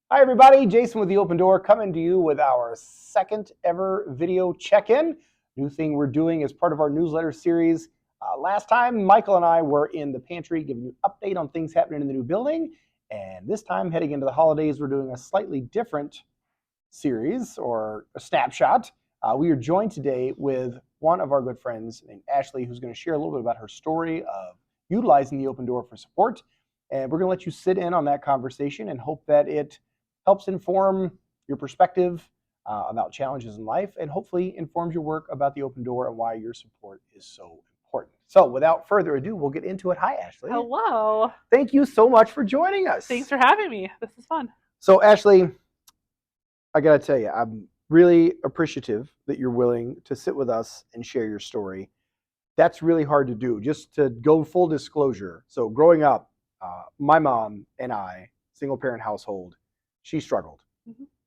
Hi, everybody. Jason with the Open Door coming to you with our second ever video check-in. New thing we're doing as part of our newsletter series. Last time, Michael and I were in the pantry giving you an update on things happening in the new building. And this time, heading into the holidays, we're doing a slightly different series or a snapshot. We are joined today with one of our good friends named Ashley, who's going to share a little bit about her story of utilizing the Open Door for support. And we're going to let you sit in on that conversation and hope that it helps inform your perspective about challenges in life and hopefully informs your work about the Open Door and why your support is so important. So without further ado, we'll get into it. Hi, Ashley. Hello. Thank you so much for joining us. Thanks for having me. This is fun. So, Ashley, I got to tell you, I'm really appreciative that you're willing to sit with us and share your story. That's really hard to do. Just to go full disclosure. So, growing up, my mom and I, single parent household, she struggled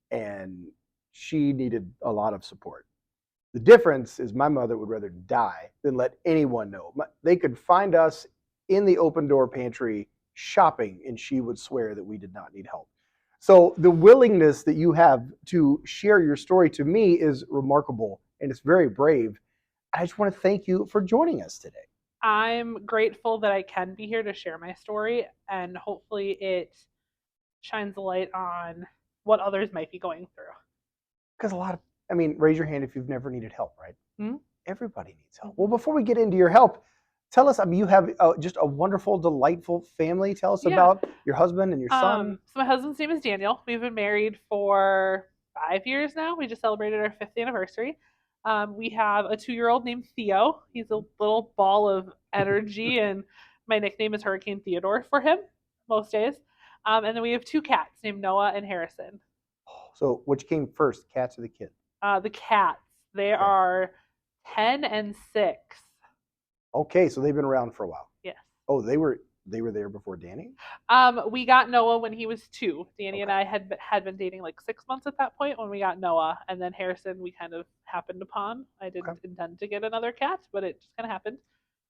and she needed a lot of support. The difference is my mother would rather die than let anyone know. They could find us in the Open Door pantry shopping and she would swear that we did not need help. So the willingness that you have to share your story to me is remarkable and it's very brave. I just want to thank you for joining us today. I'm grateful that I can be here to share my story, and hopefully it shines a light on what others might be going through. Because raise your hand if you've never needed help, right? Mm-hmm. Everybody needs help. Well, before we get into your help, tell us, you have just a wonderful, delightful family. Tell us about your husband and your son. So my husband's name is Daniel. We've been married for 5 years now. We just celebrated our 5th anniversary. We have a 2-year-old named Theo. He's a little ball of energy, and my nickname is Hurricane Theodore for him most days. And then we have 2 cats named Noah and Harrison. So which came first, cats or the kid? The cats. They are 10 and 6. Okay, so they've been around for a while. Yes. Oh, they were there before Danny? We got Noah when he was 2. Danny and I had been dating like 6 months at that point when we got Noah, and then Harrison we kind of happened upon. I didn't intend to get another cat, but it just kind of happened.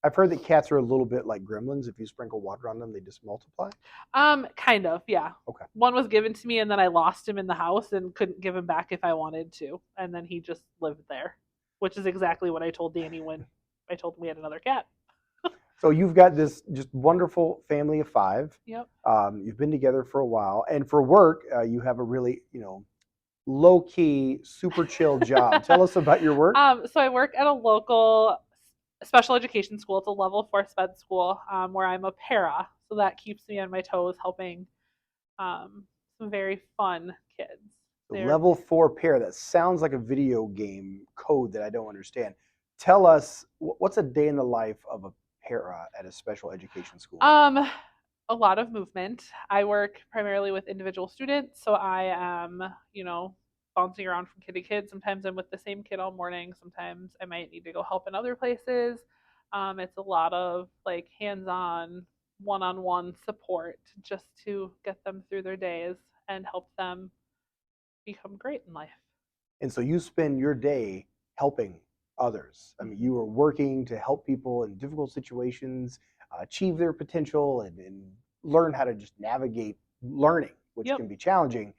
I've heard that cats are a little bit like gremlins. If you sprinkle water on them, they just multiply. Kind of, yeah. Okay. One was given to me, and then I lost him in the house and couldn't give him back if I wanted to, and then he just lived there, which is exactly what I told Danny when I told him we had another cat. So you've got this just wonderful family of 5. Yep. You've been together for a while, and for work, you have a really, low-key, super chill job. Tell us about your work. So I work at a local special education school. It's a level 4 sped school where I'm a para, so that keeps me on my toes, helping some very fun kids. Level 4 para. That sounds like a video game code that I don't understand. Tell us, what's a day in the life of a para at a special education school? A lot of movement. I work primarily with individual students, so I am, bouncing around from kid to kid. Sometimes I'm with the same kid all morning. Sometimes I might need to go help in other places. It's a lot of like hands-on, one-on-one support just to get them through their days and help them become great in life. And so you spend your day helping others. I mean, you are working to help people in difficult situations achieve their potential and learn how to just navigate learning, which can be challenging.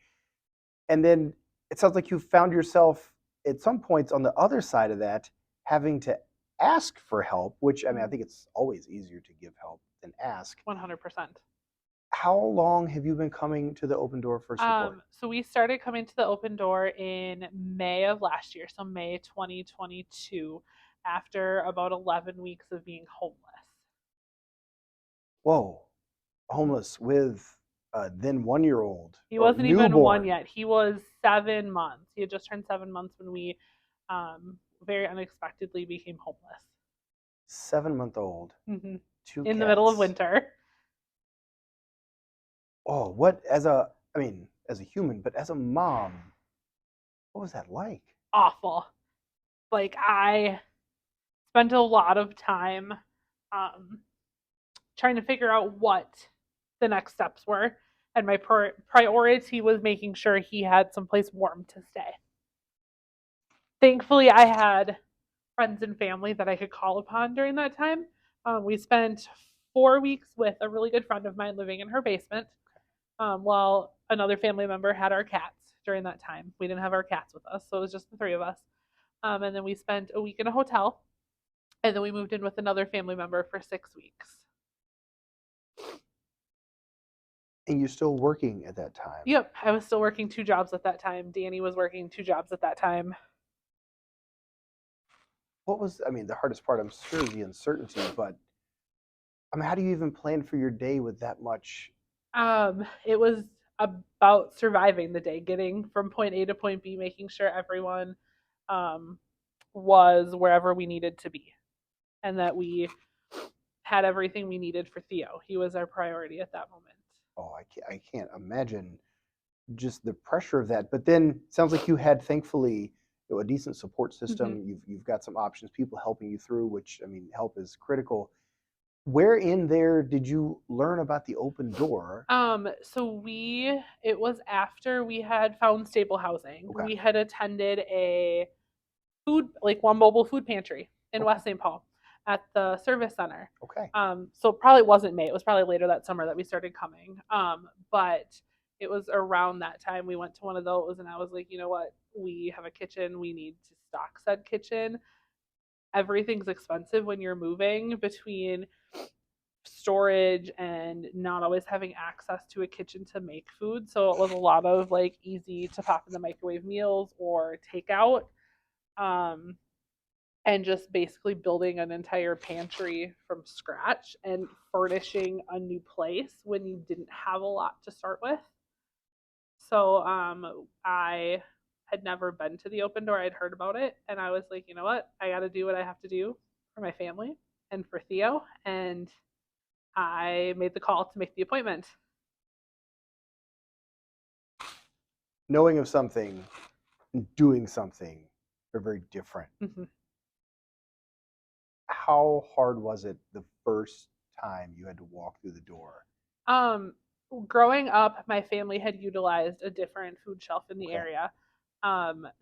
And then it sounds like you found yourself at some points on the other side of that having to ask for help, which I think it's always easier to give help than ask. 100%. How long have you been coming to the Open Door for support? So we started coming to the Open Door in May of last year, so May 2022, after about 11 weeks of being homeless. Whoa, homeless with then 1-year-old. He wasn't even 1 yet. He was 7 months. He had just turned 7 months when we very unexpectedly became homeless. 7-month-old. Mm-hmm. 2 in the middle of winter. Oh, as a human, but as a mom, what was that like? Awful. Like, I spent a lot of time trying to figure out what the next steps were, and my priority was making sure he had someplace warm to stay. Thankfully, I had friends and family that I could call upon during that time. We spent 4 weeks with a really good friend of mine living in her basement while another family member had our cats during that time. We didn't have our cats with us, so it was just the three of us. And then we spent a week in a hotel, and then we moved in with another family member for 6 weeks. And you're still working at that time. Yep, I was still working 2 jobs at that time. Danny was working 2 jobs at that time. What was, I mean, the hardest part, I'm sure, is the uncertainty, but I mean, how do you even plan for your day with that much? It was about surviving the day, getting from point A to point B, making sure everyone um, was wherever we needed to be, and that we had everything we needed for Theo. He was our priority at that moment. Oh, I can't imagine just the pressure of that. But then it sounds like you had, thankfully, a decent support Mm-hmm. system. You've got some options, people helping you through, which I mean, help is critical. Where in there did you learn about the open door? So it was after we had found stable housing. Okay, We had attended a like one mobile food pantry in okay, West St. Paul at the service center. okay. So it probably wasn't May. It was probably later that summer that we started coming. But it was around that time we went to one of those, and I was like, you know what? We have a kitchen. We need to stock said kitchen. Everything's expensive when you're moving between storage and not always having access to a kitchen to make food. So it was a lot of like easy to pop in the microwave meals or takeout. Um, and just basically building an entire pantry from scratch and furnishing a new place when you didn't have a lot to start with. So I had never been to the open door. I'd heard about it, and I was like, you know what? I got to do what I have to do for my family and for Theo. And I made the call to make the appointment. Knowing of something and doing something are very different. Mm-hmm. How hard was it the first time you had to walk through the door? Um, Growing up, my family had utilized a different food shelf in the Okay, area.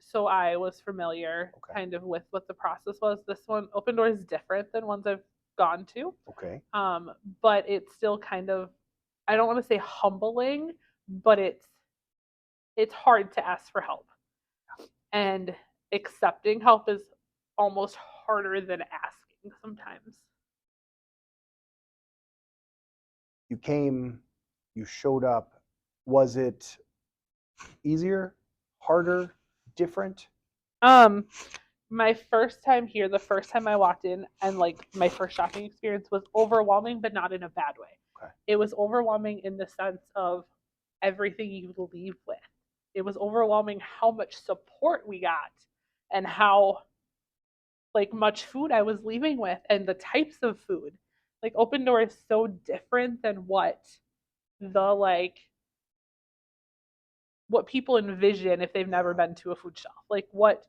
So I was familiar okay, kind of with what the process was. This one, Open Door, is different than ones I've gone to. okay. Um, but it's still kind of, I don't want to say humbling, but it's hard to ask for help. And accepting help is almost harder than asking sometimes. You came, you showed up. Was it easier, harder, different? Um, my first time here, the first time I walked in, and like my first shopping experience was overwhelming, but not in a bad way. Okay. It was overwhelming in the sense of everything you leave with. It was overwhelming how much support we got and how like much food I was leaving with and the types of food. Like Open Door is so different than what people envision if they've never been to a food shelf. Like what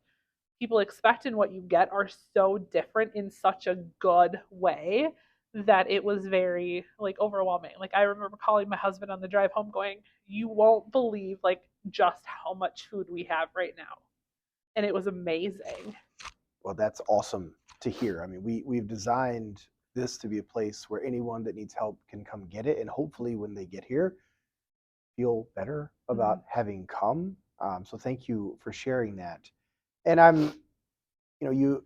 people expect and what you get are so different in such a good way that it was very like overwhelming. Like I remember calling my husband on the drive home going, "You won't believe like just how much food we have right now." And it was amazing. Well, that's awesome to hear. I mean, we've designed this to be a place where anyone that needs help can come get it, and hopefully, when they get here, feel better Mm-hmm. about having come. So, thank you for sharing that. And I'm, you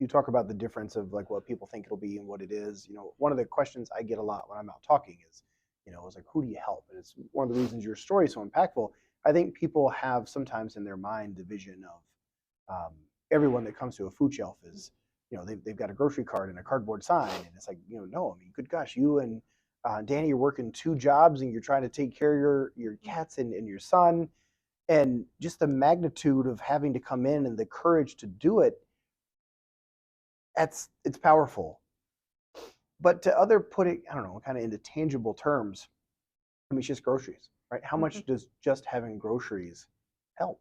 talk about the difference of like what people think it'll be and what it is. One of the questions I get a lot when I'm out talking is, is like, who do you help? And it's one of the reasons your story is so impactful. I think people have sometimes in their mind the vision of everyone that comes to a food shelf is, they've got a grocery cart and a cardboard sign, and it's like, no, I mean, good gosh, you and Danny, you're working 2 jobs and you're trying to take care of your cats and your son, and just the magnitude of having to come in and the courage to do it. It's powerful. But to other put it, I don't know, kind of into tangible terms, I mean, it's just groceries, right? How Mm-hmm. much does just having groceries help?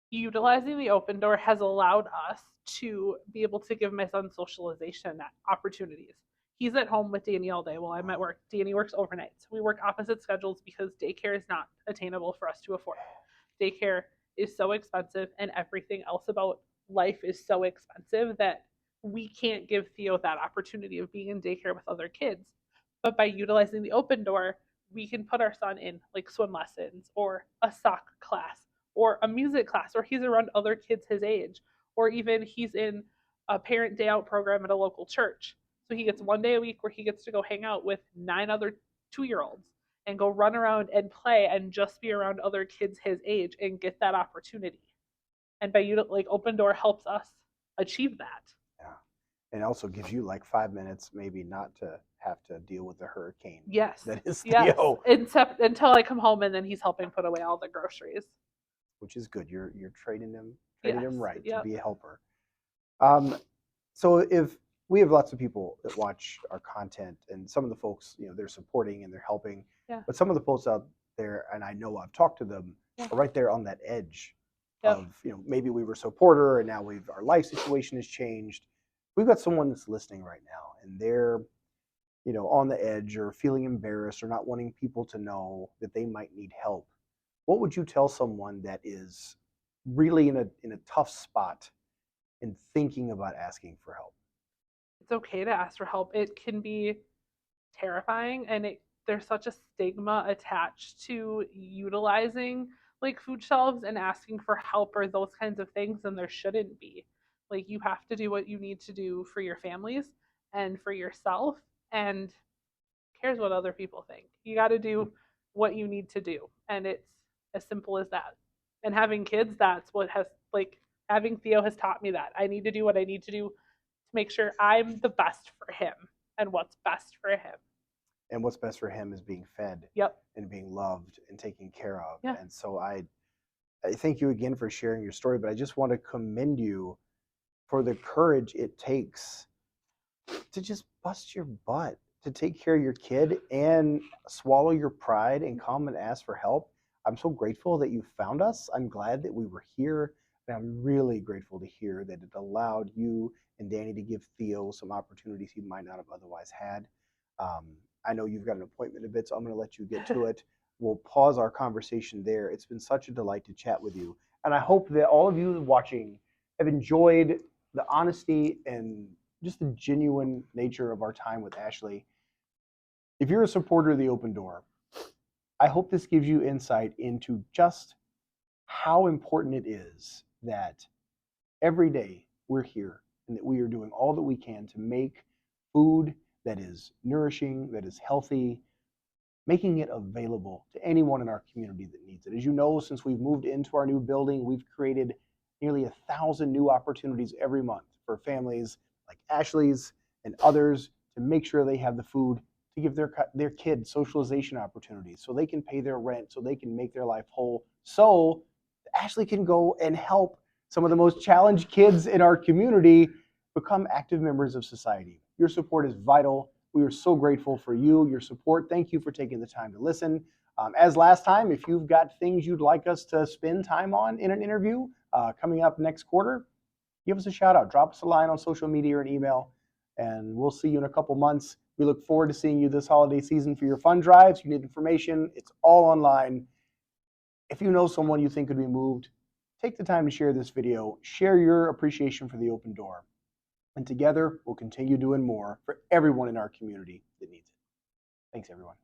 Utilizing the open door has allowed us to be able to give my son socialization opportunities. He's at home with Danny all day while I'm at work. Danny works overnights. We work opposite schedules because daycare is not attainable for us to afford. Daycare is so expensive, and everything else about life is so expensive that we can't give Theo that opportunity of being in daycare with other kids. But by utilizing the open door, we can put our son in like swim lessons or a soccer class or a music class, or he's around other kids his age, or even he's in a parent day out program at a local church. So he gets 1 day a week where he gets to go hang out with 9 other 2 year olds and go run around and play and just be around other kids his age and get that opportunity. And by like Open Door helps us achieve that. Yeah. And it also gives you like 5 minutes, maybe not to have to deal with the hurricane. Yes. That is yes. Theo. Until I come home and then he's helping put away all the groceries. Which is good. You're training him Yes. right Yep. to be a helper. So if we have lots of people that watch our content, and some of the folks, they're supporting and they're helping, Yeah. but some of the folks out there, and I know I've talked to them, Yeah. are right there on that edge Yep. of, maybe we were so supporter and now our life situation has changed. We've got someone that's listening right now and they're, on the edge or feeling embarrassed or not wanting people to know that they might need help. What would you tell someone that is really in a tough spot in thinking about asking for help? It's okay to ask for help. It can be terrifying, and there's such a stigma attached to utilizing like food shelves and asking for help or those kinds of things, and there shouldn't be. Like, you have to do what you need to do for your families and for yourself, and who cares what other people think. You got to do what you need to do, and it's as simple as that. And having kids, that's what has like having Theo has taught me that I need to do what I need to do to make sure I'm the best for him and what's best for him. And what's best for him is being fed. Yep. And being loved and taken care of. Yeah. And so I thank you again for sharing your story, but I just want to commend you for the courage it takes to just bust your butt to take care of your kid and swallow your pride and come and ask for help. I'm so grateful that you found us. I'm glad that we were here. And I'm really grateful to hear that it allowed you and Danny to give Theo some opportunities he might not have otherwise had. I know you've got an appointment a bit, so I'm going to let you get to it. We'll pause our conversation there. It's been such a delight to chat with you. And I hope that all of you watching have enjoyed the honesty and just the genuine nature of our time with Ashley. If you're a supporter of the Open Door, I hope this gives you insight into just how important it is that every day we're here and that we are doing all that we can to make food that is nourishing, that is healthy, making it available to anyone in our community that needs it. As you know, since we've moved into our new building, we've created nearly 1,000 new opportunities every month for families like Ashley's and others to make sure they have the food to give their kids socialization opportunities so they can pay their rent, so they can make their life whole, so Ashley can go and help some of the most challenged kids in our community become active members of society. Your support is vital. We are so grateful for you, your support. Thank you for taking the time to listen. As last time, if you've got things you'd like us to spend time on in an interview coming up next quarter, give us a shout out. Drop us a line on social media or an email, and we'll see you in a couple months. We look forward to seeing you this holiday season for your fund drives. You need information. It's all online. If you know someone you think could be moved, take the time to share this video. Share your appreciation for the Open Door. And together, we'll continue doing more for everyone in our community that needs it. Thanks, everyone.